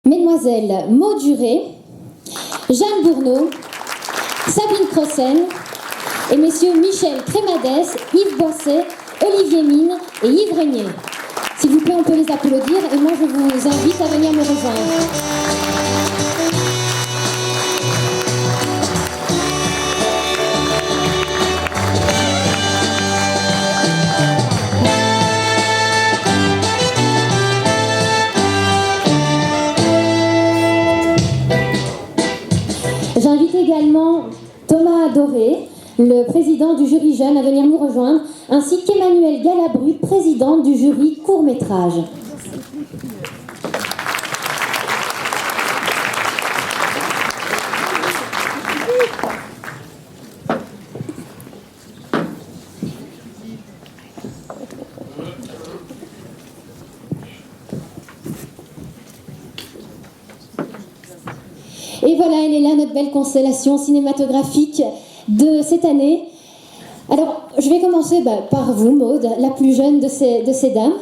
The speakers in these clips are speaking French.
Mesdemoiselles Maud Juré, Jeanne Bourneau, Sabine Crossen et messieurs Michel Crémadès, Yves Boisset, Olivier Mine et Yves Régnier. S'il vous plaît, on peut les applaudir et moi je vous invite à venir me rejoindre. J'invite également Thomas Adoré, le président du jury jeune, à venir nous rejoindre, ainsi qu'Emmanuel Galabru, présidente du jury court-métrage. Et voilà, elle est là, notre belle constellation cinématographique de cette année. Alors, je vais commencer par vous, Maud, la plus jeune de ces dames.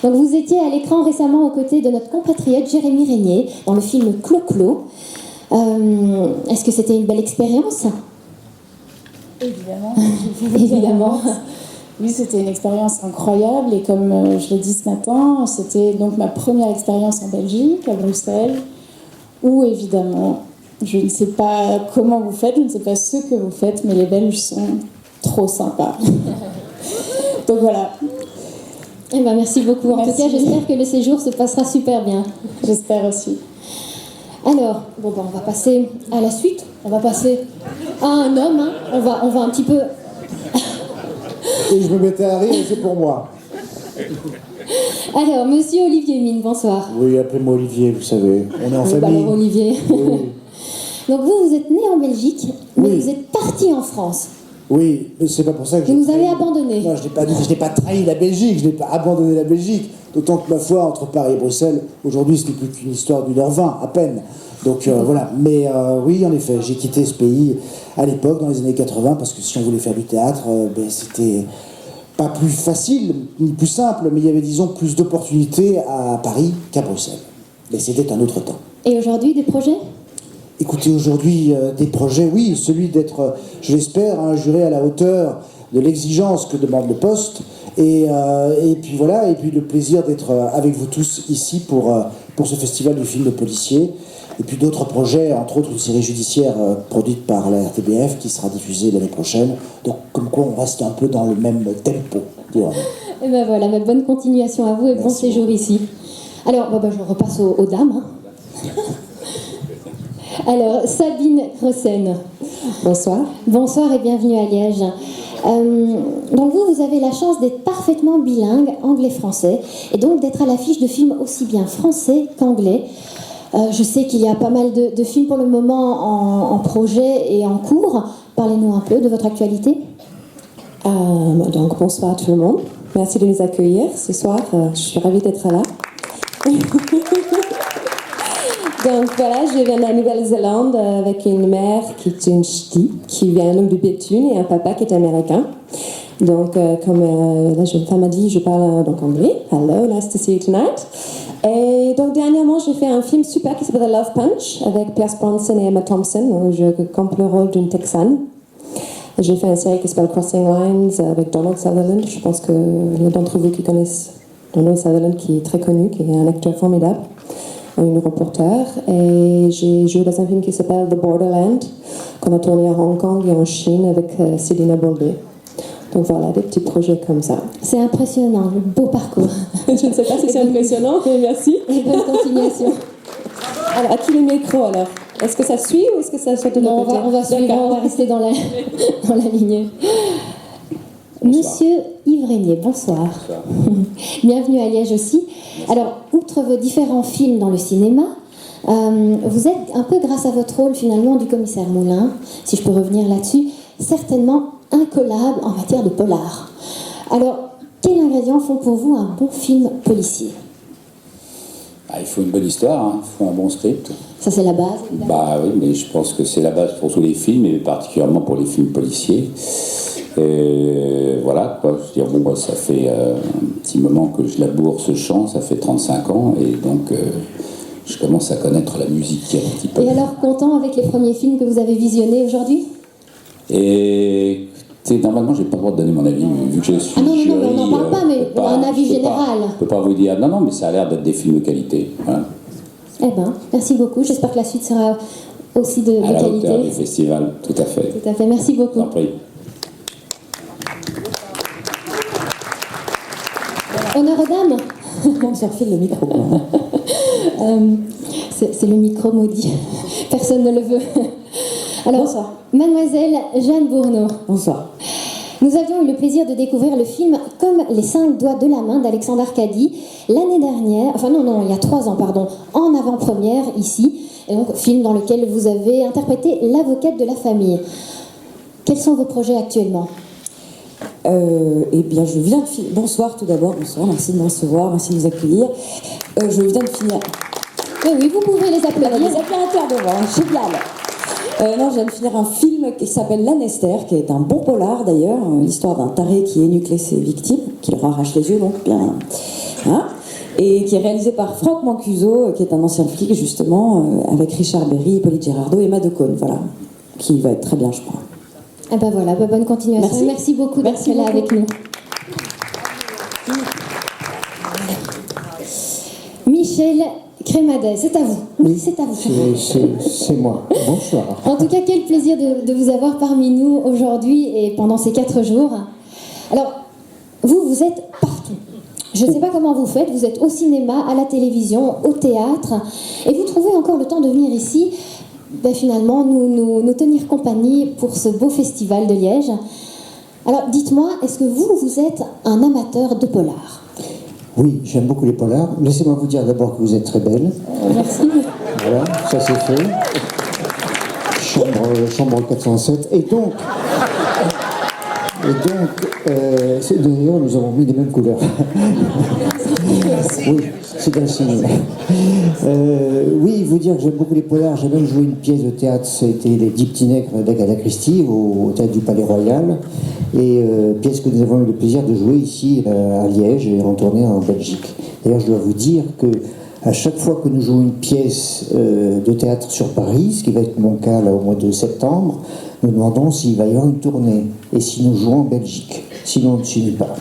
Donc, vous étiez à l'écran récemment aux côtés de notre compatriote Jérémy Régnier dans le film Clo-Clo. Est-ce que c'était une belle expérience? Évidemment. Évidemment. Oui, c'était une expérience incroyable et comme je l'ai dit ce matin, c'était donc ma première expérience en Belgique, à Bruxelles, où évidemment, je ne sais pas comment vous faites, je ne sais pas ce que vous faites, mais les Belges sont trop sympas. Donc voilà. Eh ben, merci beaucoup. En tout cas, j'espère que le séjour se passera super bien. J'espère aussi. Alors, on va passer à la suite. On va passer à un homme. Hein. On va un petit peu... Et je me mettais à rire, et c'est pour moi. Alors, monsieur Olivier Mine, bonsoir. Oui, appelez-moi Olivier, vous savez. On est en famille. Alors, Olivier. Oui. Donc vous êtes né en Belgique, mais Oui. vous êtes parti en France. Oui, mais c'est pas pour ça que Vous nous avez abandonnés. Non, je n'ai pas trahi la Belgique, je n'ai pas abandonné la Belgique. D'autant que ma foi, entre Paris et Bruxelles, aujourd'hui, ce n'est plus qu'une histoire d'1h20, à peine. Donc voilà. Mais oui, en effet, j'ai quitté ce pays à l'époque, dans les années 80, parce que si on voulait faire du théâtre, c'était pas plus facile, ni plus simple, mais il y avait, disons, plus d'opportunités à Paris qu'à Bruxelles. Mais c'était un autre temps. Et aujourd'hui, des projets ? Écoutez, aujourd'hui, des projets, oui, celui d'être, je l'espère, un juré à la hauteur de l'exigence que demande le poste, et puis voilà, et puis le plaisir d'être avec vous tous ici pour ce festival du film de policier, et puis d'autres projets, entre autres une série judiciaire produite par la RTBF qui sera diffusée l'année prochaine, donc comme quoi on reste un peu dans le même tempo, dirons. Et ben voilà, bonne continuation à vous et bon séjour ici. Alors, je repasse aux dames. Hein. Alors, Sabine Crossen. Bonsoir. Bonsoir et bienvenue à Liège. Donc vous avez la chance d'être parfaitement bilingue, anglais-français, et donc d'être à l'affiche de films aussi bien français qu'anglais. Je sais qu'il y a pas mal de films pour le moment en projet et en cours. Parlez-nous un peu de votre actualité. Donc bonsoir à tout le monde. Merci de nous accueillir ce soir. Je suis ravie d'être là. Donc voilà, je viens de la Nouvelle-Zélande avec une mère qui est une ch'ti, qui vient donc de Béthune, et un papa qui est américain. Donc comme la jeune femme a dit, je parle donc anglais. Hello, nice to see you tonight. Et donc dernièrement, j'ai fait un film super qui s'appelle The Love Punch avec Pierce Bronson et Emma Thompson. Donc, je campe le rôle d'une Texane. J'ai fait une série qui s'appelle Crossing Lines avec Donald Sutherland. Je pense qu'il y a d'entre vous qui connaissent Donald Sutherland, qui est très connu, qui est un acteur formidable, une reporter. Et j'ai joué dans un film qui s'appelle The Borderland, qu'on a tourné à Hong Kong et en Chine avec Céline Boldet. Donc voilà, des petits projets comme ça. C'est impressionnant, le beau parcours. Je ne sais pas si c'est impressionnant, mais merci. Et bonne continuation. Alors, à qui le micro alors? Est-ce que ça suit ou est-ce que ça saute de Non, côté? on va suivre, on va rester dans la lignée. Monsieur Yves Régnier, bonsoir. Bonsoir. Bienvenue à Liège aussi. Alors, outre vos différents films dans le cinéma, vous êtes un peu, grâce à votre rôle finalement du commissaire Moulin, si je peux revenir là-dessus, certainement incollable en matière de polar. Alors, quels ingrédients font pour vous un bon film policier? Il faut une bonne histoire, hein. Il faut un bon script. Ça, c'est la base, évidemment. Oui, mais je pense que c'est la base pour tous les films, et particulièrement pour les films policiers. Et voilà, quoi. Je veux dire, bon, moi, ça fait un petit moment que je laboure ce chant, ça fait 35 ans, et donc je commence à connaître la musique un petit peu. Et alors, content avec les premiers films que vous avez visionnés aujourd'hui? Et normalement, j'ai pas le droit de donner mon avis, vu que je suis Ah non, jury, on n'en parle pas, mais un avis général. Je peux pas vous dire, non, mais ça a l'air d'être des films de qualité. Voilà. Eh ben, merci beaucoup. J'espère que la suite sera aussi de À la qualité. hauteur du festival, tout à fait. Tout à fait, merci beaucoup. Je vous en prie. Honneur aux dames. On se refile le micro. C'est le micro maudit. Personne ne le veut. Alors, Bonsoir. Mademoiselle Jeanne Bourneau, Bonsoir. nous avions eu le plaisir de découvrir le film Comme les 5 doigts de la main d'Alexandre Arcadi l'année dernière, enfin non, il y a 3 ans, pardon, en avant-première ici. Et donc, film dans lequel vous avez interprété l'avocate de la famille. Quels sont vos projets actuellement? Eh bien, je viens de finir. Bonsoir tout d'abord, bonsoir, merci de me recevoir, merci de nous accueillir. Je viens de finir. Oui, vous pouvez les Il y a applaudir. des applaudissements devant, génial. Non, je viens de finir un film qui s'appelle Lanester, qui est un bon polar d'ailleurs, l'histoire d'un taré qui énuclée ses victimes, qui leur arrache les yeux, donc bien. Hein, et qui est réalisé par Franck Mancuso, qui est un ancien flic justement, avec Richard Berry, Hippolyte Girardot et Emma Decaune, voilà, qui va être très bien, je crois. Ah ben voilà, bonne continuation. Merci beaucoup d'être Merci là beaucoup. avec nous. Michel Crémadet, c'est à vous. Oui, c'est à vous. C'est moi. Bonsoir. En tout cas, quel plaisir de vous avoir parmi nous aujourd'hui et pendant ces 4 jours. Alors, vous êtes partout. Je ne sais pas comment vous faites, vous êtes au cinéma, à la télévision, au théâtre, et vous trouvez encore le temps de venir ici, finalement, nous tenir compagnie pour ce beau festival de Liège. Alors, dites-moi, est-ce que vous êtes un amateur de polar? Oui, j'aime beaucoup les polars. Laissez-moi vous dire d'abord que vous êtes très belle. Merci. Voilà, ça c'est fait. Chambre 407. Et donc, d'ailleurs, nous avons mis les mêmes couleurs. Oui, c'est un signe. Oui, vous dire que j'aime beaucoup les polars. J'ai même joué une pièce de théâtre, c'était Les 10 petits nègres d'Agatha Christie au théâtre du Palais Royal. Et pièce que nous avons eu le plaisir de jouer ici à Liège et en tournée en Belgique. D'ailleurs, je dois vous dire que à chaque fois que nous jouons une pièce de théâtre sur Paris, ce qui va être mon cas là au mois de septembre, nous demandons s'il va y avoir une tournée et si nous jouons en Belgique. Sinon, on ne suit pas.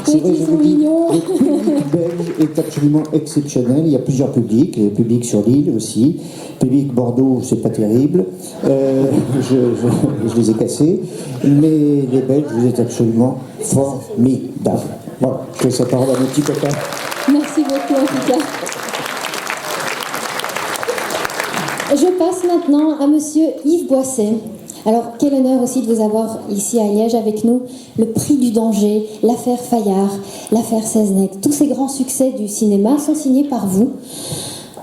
C'est vrai, je vous dis, le public belge est absolument exceptionnel. Il y a plusieurs publics, le public sur l'île aussi. Le public Bordeaux, c'est pas terrible. Je les ai cassés. Mais les Belges, vous êtes absolument formidables. Voilà, je laisse la parole à mes petits copains. Merci beaucoup en tout cas. Je passe maintenant à monsieur Yves Boisset. Alors, quel honneur aussi de vous avoir ici à Liège avec nous. Le prix du danger, l'affaire Fayard, l'affaire Seznec, tous ces grands succès du cinéma sont signés par vous.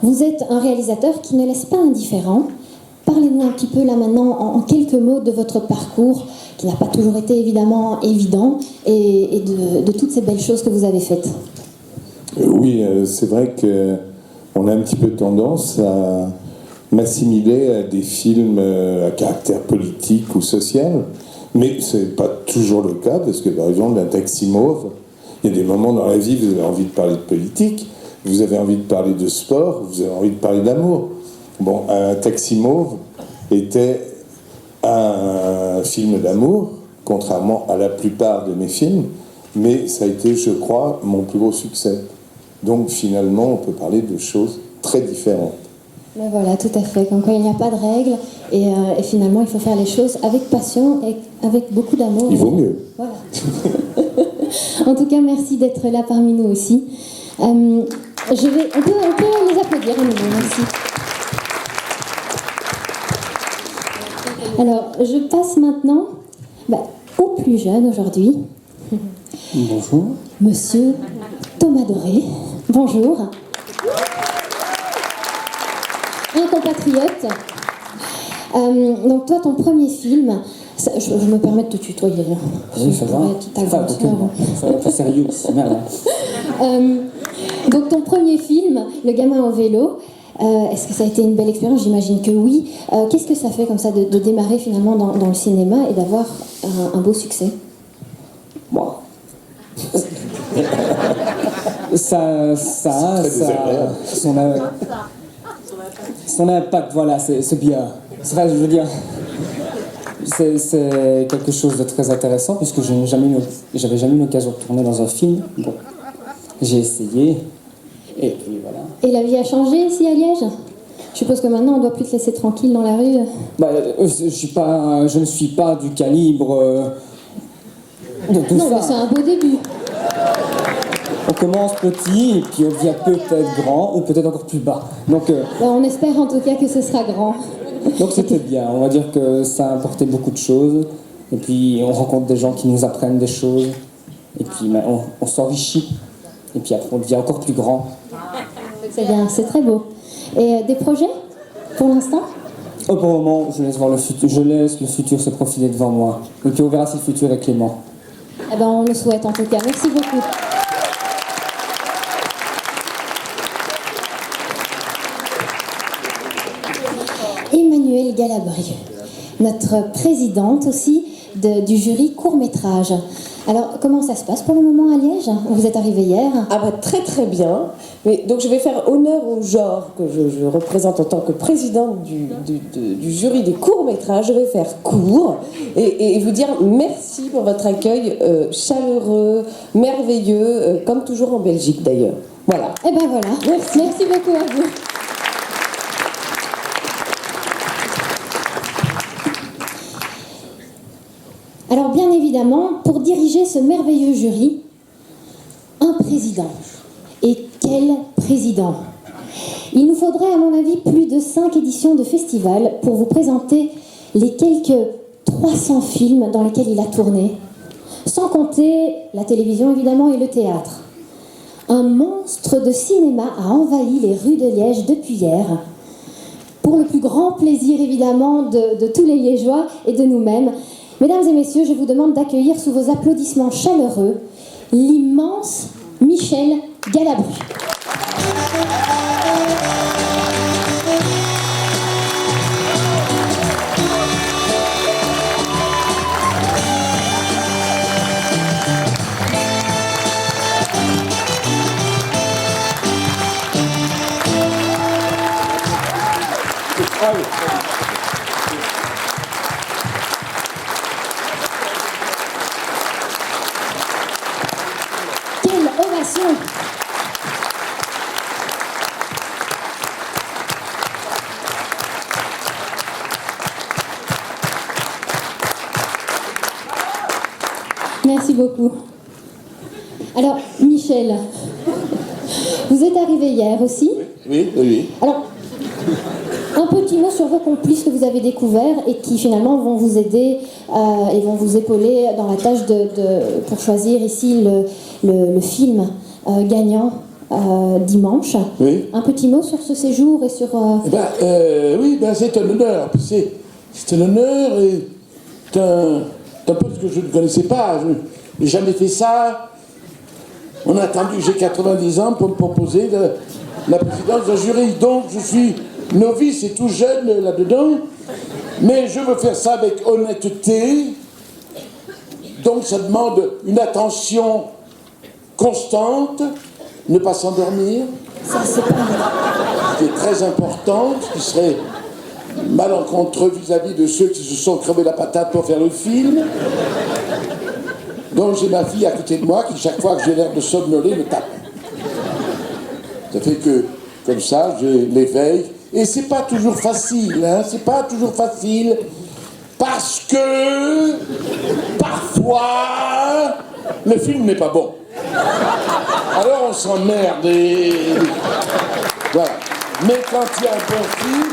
Vous êtes un réalisateur qui ne laisse pas indifférent. Parlez-nous un petit peu là maintenant, en quelques mots, de votre parcours, qui n'a pas toujours été évidemment évident, et de toutes ces belles choses que vous avez faites. Oui, c'est vrai qu'on a un petit peu tendance à m'assimiler à des films à caractère politique ou social, mais ce n'est pas toujours le cas, parce que par exemple, Un taxi mauve, il y a des moments dans la vie où vous avez envie de parler de politique, vous avez envie de parler de sport, vous avez envie de parler d'amour. Bon, Un taxi mauve était un film d'amour, contrairement à la plupart de mes films, mais ça a été, je crois, mon plus gros succès. Donc finalement, on peut parler de choses très différentes. Ben voilà, tout à fait. Comme quoi, il n'y a pas de règles, et finalement, il faut faire les choses avec passion et avec beaucoup d'amour. Il vaut mieux. Voilà. En tout cas, merci d'être là parmi nous aussi. On peut les applaudir à nouveau, merci. Alors, je passe maintenant au plus jeune aujourd'hui. Bonjour. Monsieur Thomas Doré. Bonjour. Un compatriote. Donc toi, ton premier film, je me permets de te tutoyer. Oui, ça va. Pas sérieux, c'est mal. Donc ton premier film, Le gamin au vélo, Est-ce que ça a été une belle expérience? J'imagine que oui. Qu'est-ce que ça fait comme ça de démarrer finalement dans le cinéma et d'avoir un beau succès? Bon. ça son impact, voilà, c'est bien. C'est vrai, je veux dire, c'est quelque chose de très intéressant puisque j'avais jamais eu l'occasion de tourner dans un film. Bon, j'ai essayé et puis voilà. Et la vie a changé ici à Liège? Je suppose que maintenant on ne doit plus te laisser tranquille dans la rue. Bah, je ne suis pas du calibre de tout Non, ça. mais c'est un beau début. On commence petit et puis on devient peut-être grand ou peut-être encore plus bas. Donc On espère en tout cas que ce sera grand. c'était bien. On va dire que ça a apporté beaucoup de choses. Et puis on rencontre des gens qui nous apprennent des choses. Et puis on s'enrichit. Et puis après on devient encore plus grand. C'est bien, c'est très beau. Et des projets pour l'instant? Pour le moment, je laisse le futur se profiler devant moi. Et puis on verra si le futur est clément. Eh ben, on le souhaite en tout cas. Merci beaucoup. Emmanuelle Galabru, notre présidente aussi du jury court-métrage. Alors, comment ça se passe pour le moment à Liège? Vous êtes arrivée hier. Ah bah très très bien. Mais, donc je vais faire honneur au genre que je représente en tant que présidente du jury des courts-métrages. Je vais faire court et vous dire merci pour votre accueil chaleureux, merveilleux, comme toujours en Belgique d'ailleurs. Voilà. Eh ben voilà. Merci beaucoup à vous. Alors bien évidemment, pour diriger ce merveilleux jury, un président. Et quel président! Il nous faudrait à mon avis plus de 5 éditions de festival pour vous présenter les quelques 300 films dans lesquels il a tourné, sans compter la télévision évidemment et le théâtre. Un monstre de cinéma a envahi les rues de Liège depuis hier, pour le plus grand plaisir évidemment de tous les Liégeois et de nous-mêmes. Mesdames et messieurs, je vous demande d'accueillir sous vos applaudissements chaleureux l'immense Michel Galabru. Quelle ovation! Merci beaucoup. Alors, Michel, vous êtes arrivé hier aussi. Oui. Alors, un petit mot sur vos complices que vous avez découverts et qui finalement vont vous aider et vont vous épauler dans la tâche pour choisir ici le film gagnant dimanche. Oui. Un petit mot sur ce séjour et sur... Oui, c'est un honneur. C'est un honneur et c'est un poste que je ne connaissais pas. Je n'ai jamais fait ça. On a attendu que j'ai 90 ans pour me proposer la présidence d'un jury. Donc je suis novice et tout jeune là-dedans. Mais je veux faire ça avec honnêteté. Donc ça demande une attention constante, ne pas s'endormir. Ça, c'est pas... Qui est très important, ce qui serait malencontreux vis-à-vis de ceux qui se sont crevés la patate pour faire le film. Donc j'ai ma fille à côté de moi qui, chaque fois que j'ai l'air de somnoler, me tape. Ça fait que, comme ça, je l'éveille. Et c'est pas toujours facile, hein, c'est pas toujours facile. Parce que, parfois, le film n'est pas bon. Alors on s'emmerde et... Voilà. Mais quand il y a un bon film,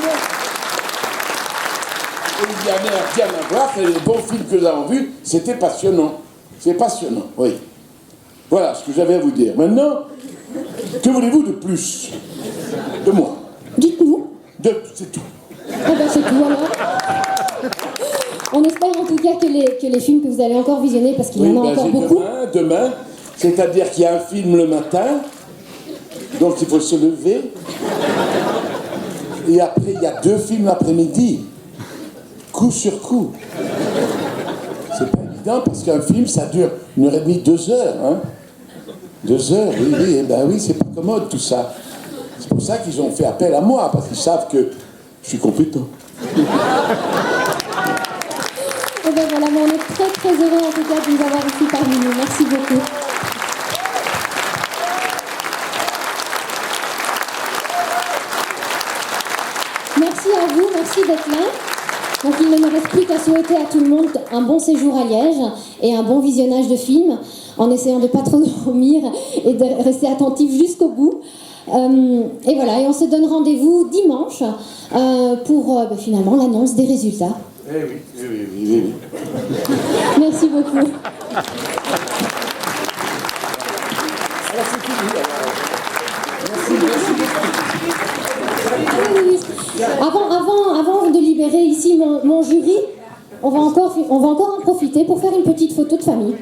et il y a rien à voir, et les bons films que nous avons vus, c'était passionnant. C'est passionnant, oui. Voilà ce que j'avais à vous dire. Maintenant, que voulez-vous de plus de moi? Dites-nous. C'est tout. Ah ben c'est tout alors. On espère en tout cas que les films que vous allez encore visionner, parce qu'il y en a encore beaucoup. Demain, c'est-à-dire qu'il y a un film le matin, donc il faut se lever. Et après, il y a 2 films l'après-midi, coup sur coup. C'est pas évident parce qu'un film, ça dure 1h30, 2 heures. Hein. 2 heures, oui, oui, et ben oui, c'est pas commode tout ça. C'est pour ça qu'ils ont fait appel à moi, parce qu'ils savent que je suis compétent. Et ben voilà, mais on est très très heureux en tout cas de vous avoir ici parmi nous. Merci beaucoup. Merci à vous, merci d'être là. Donc il ne me reste plus qu'à souhaiter à tout le monde un bon séjour à Liège et un bon visionnage de film, en essayant de ne pas trop dormir et de rester attentif jusqu'au bout. Et voilà, et on se donne rendez-vous dimanche pour finalement l'annonce des résultats. Eh oui, oui, oui, oui, oui. Merci beaucoup. Avant de libérer ici mon jury, on va encore en profiter pour faire une petite photo de famille.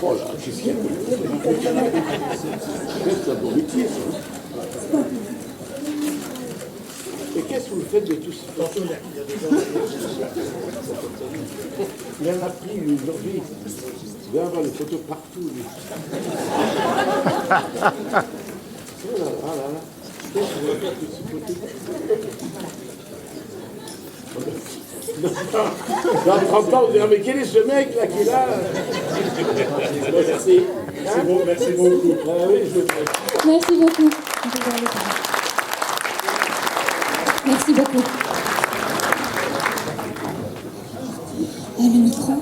Oh là, qu'est-ce qu'il y a? Et qu'est-ce que vous faites de tout ce temps? Il en a pris aujourd'hui. Il va avoir les photos partout, lui. Oh là là là là. Qu'est-ce que vous faites de ces photos? Dans 30 ans, vous direz, mais quel est ce mec là qui est là? Merci. C'est bon, merci beaucoup. Ah, oui, Merci beaucoup. Merci beaucoup. Le micro.